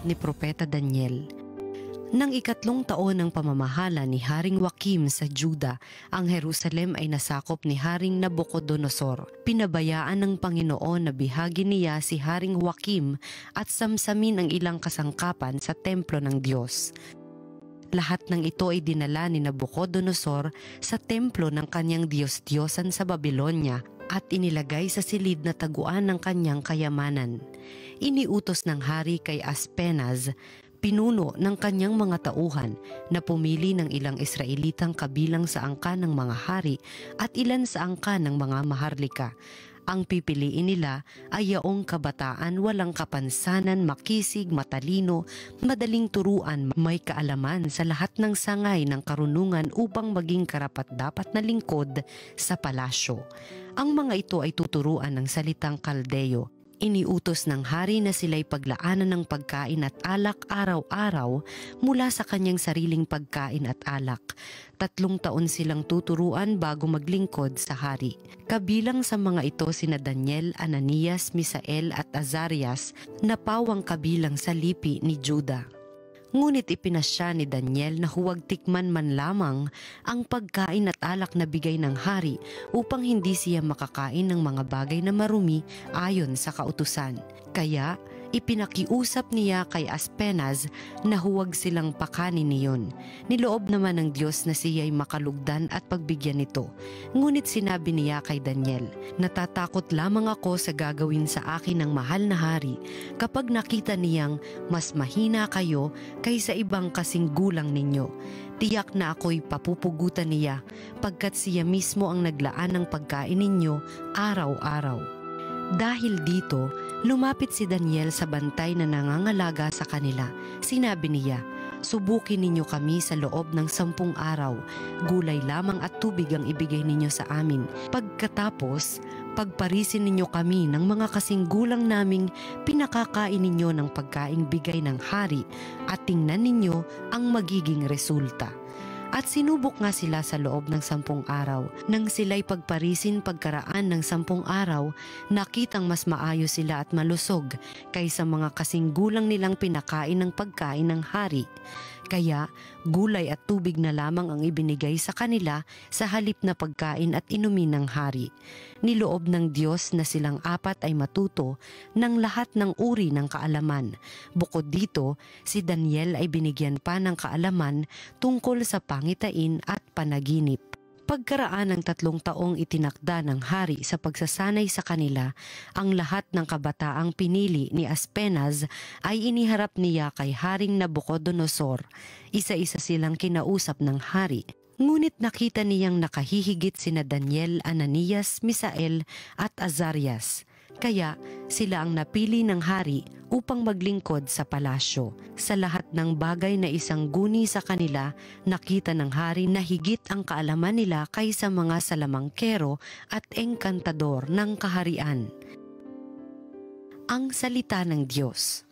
ni Propeta Daniel. Nang 3 taon ng pamamahala ni Haring Joachim sa Juda, ang Jerusalem ay nasakop ni Haring Nabucodonosor. Pinabayaan ng Panginoon na bihagi niya si Haring Joachim at samsamin ang ilang kasangkapan sa templo ng Diyos. Lahat ng ito ay dinala ni Nabucodonosor sa templo ng kanyang Diyos-Diyosan sa Babylonia at inilagay sa silid na taguan ng kanyang kayamanan. Iniutos ng hari kay Aspenaz, pinuno ng kanyang mga tauhan, na pumili ng ilang Israelitang kabilang sa angkan ng mga hari at ilan sa angkan ng mga maharlika. Ang pipiliin nila ay yaong kabataan, walang kapansanan, makisig, matalino, madaling turuan, may kaalaman sa lahat ng sangay ng karunungan upang maging karapat-dapat na lingkod sa palasyo. Ang mga ito ay tuturuan ng salitang Kaldeo. Iniutos ng hari na sila'y paglaanan ng pagkain at alak araw-araw mula sa kanyang sariling pagkain at alak. 3 taon silang tuturuan bago maglingkod sa hari. Kabilang sa mga ito sina Daniel, Ananias, Misael at Azarias na pawang kabilang sa lipi ni Juda. Ngunit ipinasya ni Daniel na huwag tikman man lamang ang pagkain at alak na bigay ng hari upang hindi siya makakain ng mga bagay na marumi ayon sa kautusan. Kaya ipinakiusap niya kay Aspenaz na huwag silang pakanin niyon. Niloob naman ng Diyos na siya'y makalugdan at pagbigyan nito. Ngunit sinabi niya kay Daniel, "Natatakot lamang ako sa gagawin sa akin ng mahal na hari kapag nakita niyang mas mahina kayo kaysa ibang kasing gulang ninyo. Tiyak na ako'y papupugutan niya pagkat siya mismo ang naglaan ng pagkain ninyo araw-araw." Dahil dito, lumapit si Daniel sa bantay na nangangalaga sa kanila. Sinabi niya, "Subukin ninyo kami sa loob ng 10 araw. Gulay lamang at tubig ang ibigay ninyo sa amin. Pagkatapos, pagparisin ninyo kami ng mga kasing gulang naming pinakakain ninyo ng pagkaing bigay ng hari at tingnan ninyo ang magiging resulta." At sinubok nga sila sa loob ng 10 araw. Nang sila'y pagparisin pagkaraan ng 10 araw, nakitang mas maayos sila at malusog kaysa mga kasing gulang nilang pinakain ng pagkain ng hari. Kaya gulay at tubig na lamang ang ibinigay sa kanila sa halip na pagkain at inumin ng hari. Niloob ng Diyos na silang 4 ay matuto ng lahat ng uri ng kaalaman. Bukod dito, si Daniel ay binigyan pa ng kaalaman tungkol sa pangitain at panaginip. Pagkaraan ng 3 taong itinakda ng hari sa pagsasanay sa kanila, ang lahat ng kabataang pinili ni Aspenaz ay iniharap niya kay Haring Nabucodonosor. Isa-isa silang kinausap ng hari. Ngunit nakita niyang nakahihigit sina Daniel, Ananias, Misael at Azarias. Kaya sila ang napili ng hari upang maglingkod sa palasyo. Sa lahat ng bagay na isang guni sa kanila, nakita ng hari na higit ang kaalaman nila kaysa mga salamangkero at engkantador ng kaharian. Ang salita ng Diyos.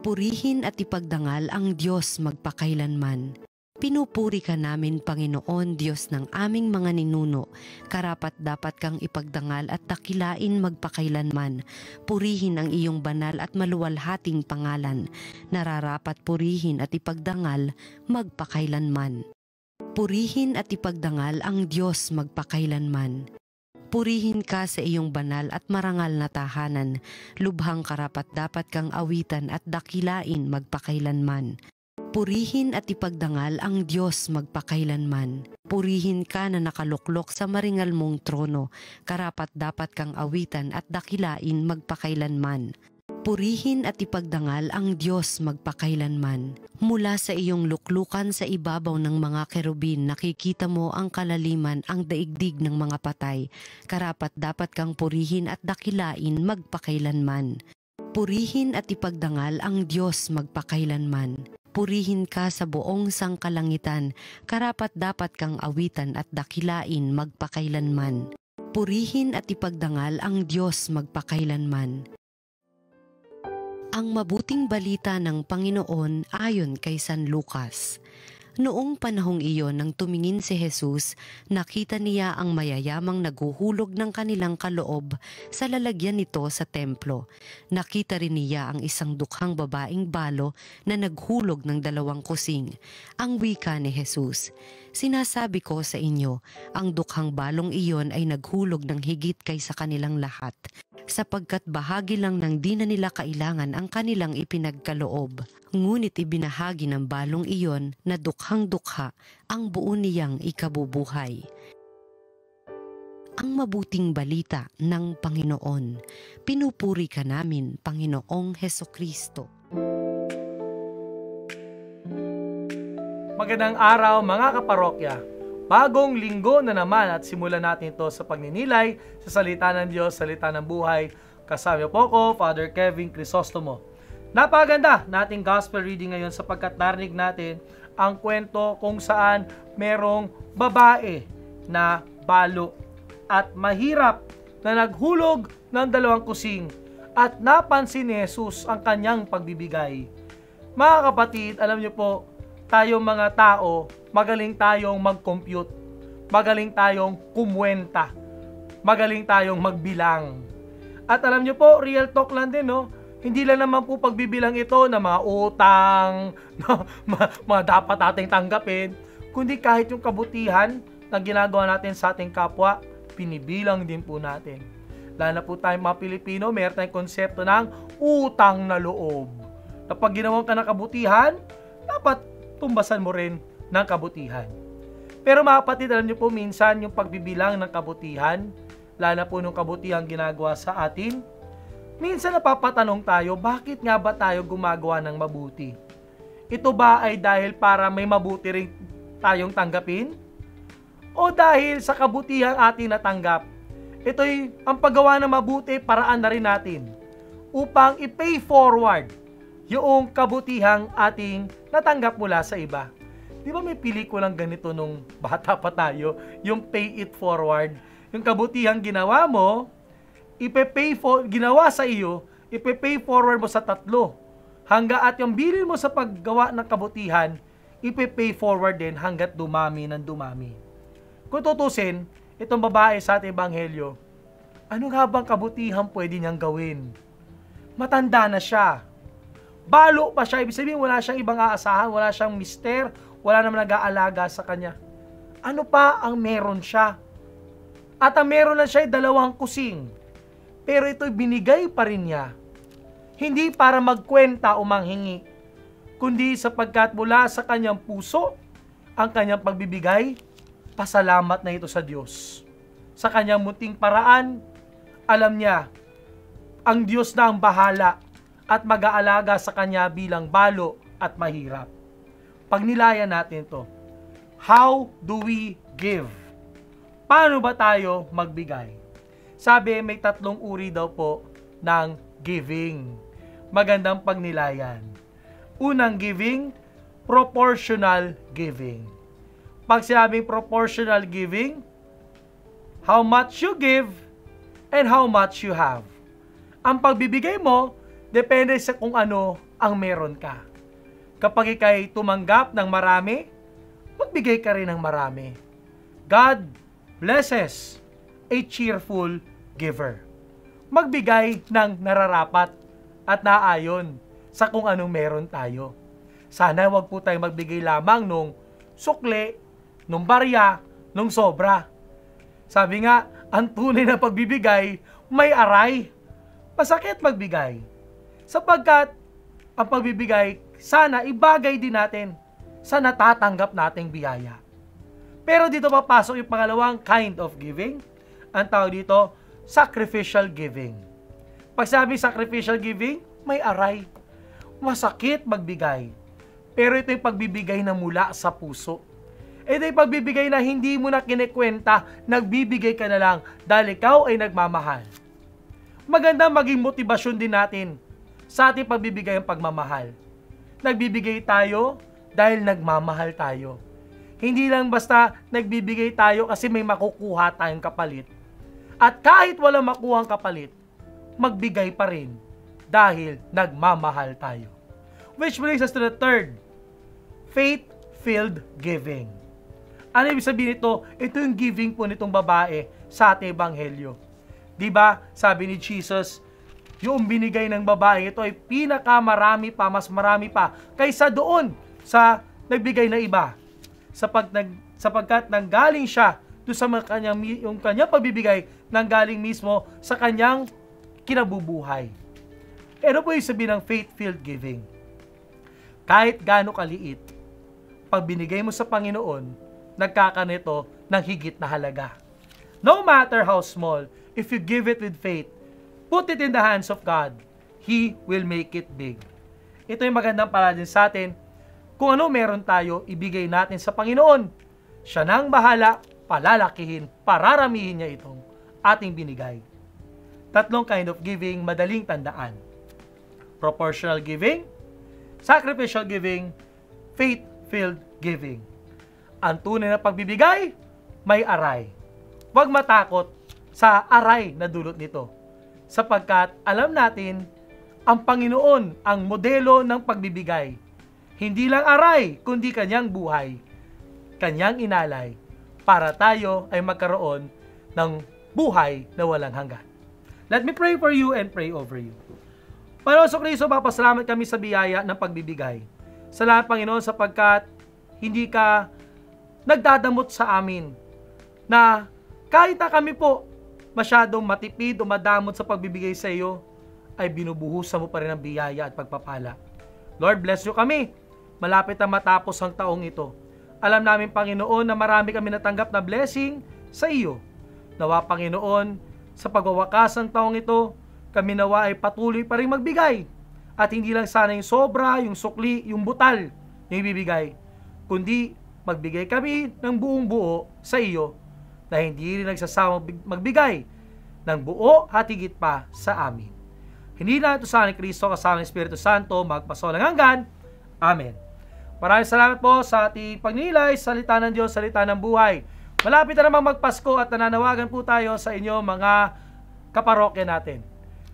Purihin at ipagdangal ang Diyos magpakailanman. Pinupuri ka namin, Panginoon, Diyos ng aming mga ninuno. Karapat-dapat kang ipagdangal at dakilain magpakailanman. Purihin ang iyong banal at maluwalhating pangalan. Nararapat purihin at ipagdangal magpakailanman. Purihin at ipagdangal ang Diyos magpakailanman. Purihin ka sa iyong banal at marangal na tahanan. Lubhang karapat-dapat kang awitan at dakilain magpakailanman. Purihin at ipagdangal ang Diyos magpakailanman. Purihin ka na nakaluklok sa maringal mong trono. Karapat-dapat kang awitan at dakilain magpakailanman. Purihin at ipagdangal ang Diyos magpakailanman. Mula sa iyong luklukan sa ibabaw ng mga kerubin, nakikita mo ang kalaliman, ang daigdig ng mga patay. Karapat-dapat kang purihin at dakilain magpakailanman. Purihin at ipagdangal ang Diyos magpakailanman. Purihin ka sa buong sangkalangitan, karapat-dapat kang awitan at dakilain magpakailanman. Purihin at ipagdangal ang Diyos magpakailanman. Ang mabuting balita ng Panginoon ayon kay San Lucas. Noong panahong iyon nang tumingin si Jesus, nakita niya ang mayayamang naguhulog ng kanilang kaloob sa lalagyan nito sa templo. Nakita rin niya ang isang dukhang babaeng balo na naghulog ng 2 kusing. Ang wika ni Jesus, "Sinasabi ko sa inyo, ang dukhang balong iyon ay naghulog ng higit kaysa kanilang lahat, sapagkat bahagi lang ng di na nila kailangan ang kanilang ipinagkaloob. Ngunit ibinahagi ng balong iyon na dukhang-dukha ang buo niyang ikabubuhay." Ang mabuting balita ng Panginoon. Pinupuri ka namin, Panginoong Hesukristo. Magandang araw mga kaparokya. Bagong linggo na naman at simulan natin ito sa pagninilay sa salita ng Diyos, salita ng buhay. Kasama po ko, Father Kevin Crisostomo. Napaganda nating gospel reading ngayon sapagkat narinig natin ang kwento kung saan merong babae na balo at mahirap na naghulog ng 2 kusing at napansin ni Jesus ang kanyang pagbibigay. Mga kapatid, alam niyo po, tayong mga tao, magaling tayong mag-compute, magaling tayong kumwenta, magaling tayong magbilang. At alam niyo po, real talk lang din, no? Hindi lang naman po pagbibilang ito na mga utang, mga dapat nating tanggapin, kundi kahit yung kabutihan na ginagawa natin sa ating kapwa, pinibilang din po natin. Lalo na po tayong mga Pilipino, mayroon tayong konsepto ng utang na loob. Kapag ginawa ka ng kabutihan, dapat tumbasan mo rin ng kabutihan. Pero mga kapatid, alam niyo po, minsan yung pagbibilang ng kabutihan, lalo na po nung kabutihan ginagawa sa atin, minsan napapatanong tayo, bakit nga ba tayo gumagawa ng mabuti? Ito ba ay dahil para may mabuti rin tayong tanggapin? O dahil sa kabutihang ating natanggap, ito'y ang paggawa ng mabuti, paraan na rin natin upang i-pay forward yung kabutihang ating natanggap mula sa iba. Di ba may pelikulang ganito nung bata pa tayo, yung pay it forward? Yung kabutihang ginawa mo, ginawa sa iyo, ipe-pay forward mo sa 3. Hangga at yung bilin mo sa paggawa ng kabutihan, ipe-pay forward din hanggat dumami ng dumami. Kung tutusin, itong babae sa ating ebanghelyo, ano nga bang kabutihan pwede niyang gawin? Matanda na siya. Balo pa siya. Ibig sabihin, wala siyang ibang aasahan, wala siyang mister, wala naman nag-aalaga sa kanya. Ano pa ang meron siya? At ang meron na siya ay 2 kusing. Pero ito'y binigay pa rin niya. Hindi para magkwenta o manghingi, kundi sapagkat mula sa kanyang puso, ang kanyang pagbibigay, pasalamat na ito sa Diyos. Sa kanyang munting paraan, alam niya, ang Diyos na ang bahala at mag-aalaga sa kanya bilang balo at mahirap. Pagnilayan natin ito. How do we give? Paano ba tayo magbigay? Sabi, may 3 uri daw po ng giving. Magandang pagnilayan. Unang giving, proportional giving. Pag sinabing proportional giving, how much you give and how much you have. Ang pagbibigay mo, depende sa kung ano ang meron ka. Kapag ikay tumanggap ng marami, magbigay ka rin ng marami. God blesses a cheerful giver. Magbigay ng nararapat at naayon sa kung anong meron tayo. Sana wag po tayo magbigay lamang nung sukli, nung barya, nung sobra. Sabi nga, ang tunay na pagbibigay may aray. Masakit magbigay. Sapagkat ang pagbibigay, sana ibagay din natin sa natatanggap nating biyaya. Pero dito papasok yung pangalawang kind of giving. Ang tawag dito, sacrificial giving. Pag sabi sacrificial giving, may aray. Masakit magbigay. Pero ito yung pagbibigay na mula sa puso. Ito yung pagbibigay na hindi mo na kinikwenta, nagbibigay ka na lang dahil ikaw ay nagmamahal. Maganda maging motibasyon din natin sa ating pagbibigay ang pagmamahal. Nagbibigay tayo dahil nagmamahal tayo. Hindi lang basta nagbibigay tayo kasi may makukuha tayong kapalit. At kahit walang makuha ang kapalit, magbigay pa rin dahil nagmamahal tayo. Which brings us to the third, faith faith-filled giving. Ano ibig sabihin nito? Ito yung giving po nitong babae sa ating ebanghelyo. Diba? Sabi ni Jesus, yung binigay ng babae ito ay pinakamarami pa, mas marami pa kaysa doon sa nagbigay na iba. Sapagkat nanggaling siya doon sa yung kanyang pagbibigay, nanggaling mismo sa kanyang kinabubuhay. Ano po yung sabihin ng faith-filled giving? Kahit gaano kaliit, pag binigay mo sa Panginoon, nagkakanito ng higit na halaga. No matter how small, if you give it with faith, put it in the hands of God, He will make it big. Ito yung magandang pala din sa atin. Kung ano meron tayo, ibigay natin sa Panginoon. Siya nang bahala, palalakihin, pararamihin niya itong ating binigay. Tatlong kind of giving, madaling tandaan. Proportional giving, sacrificial giving, faith-filled giving. Ang tunay na pagbibigay, may aray. Huwag matakot sa aray na dulot nito. Sapagkat alam natin, ang Panginoon ang modelo ng pagbibigay. Hindi lang aray, kundi kanyang buhay, kanyang inalay, para tayo ay magkaroon ng buhay na walang hanggan. Let me pray for you and pray over you. Panginoon Kristo, papasalamat kami sa biyaya ng pagbibigay. Salamat, Panginoon, sapagkat hindi ka nagdadamot sa amin na kahit na kami po masyadong matipid o madamot sa pagbibigay sa iyo, ay binubuhusan mo pa rin ang biyaya at pagpapala. Lord, bless you kami. Malapit na matapos ang taong ito. Alam namin, Panginoon, na marami kami natanggap na blessing sa iyo. Nawa, Panginoon, sa pagwawakas ng taong ito, kami nawa ay patuloy pa rin magbigay. At hindi lang sana yung sobra, yung sukli, yung butal yung ibibigay, kundi magbigay kami ng buong buo sa iyo na hindi rin nagsasama magbigay ng buo at higit pa sa amin. Hindi na ito sa ni Kristo kasama ng Espiritu Santo magpasawalang hanggan. Amen. Maraming salamat po sa ating pagninilay, salita ng Diyos, salita ng buhay. Malapit na namang magpasko at nananawagan po tayo sa inyo mga kaparokya natin.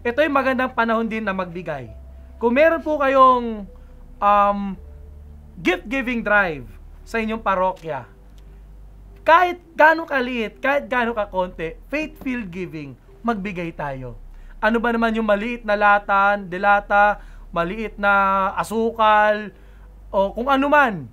Ito ay magandang panahon din na magbigay. Kung meron po kayong gift-giving drive sa inyong parokya, kahit gaano kaliit, kahit gaano kakonti, faith-filled giving, magbigay tayo. Ano ba naman yung maliit na latan, delata, maliit na asukal, o kung ano man,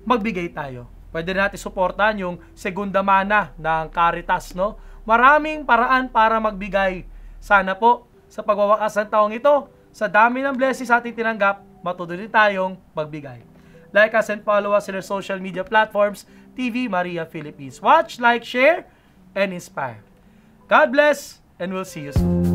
magbigay tayo. Pwede natin suportahan yung segunda mana ng Caritas, no? Maraming paraan para magbigay. Sana po, sa pagwawakas ng taong ito, sa dami ng blessings sa ating tinanggap, matutuloy tayong magbigay. Like us and follow us in our social media platforms, TV Maria Philippines. Watch, like, share, and inspire. God bless, and we'll see you soon.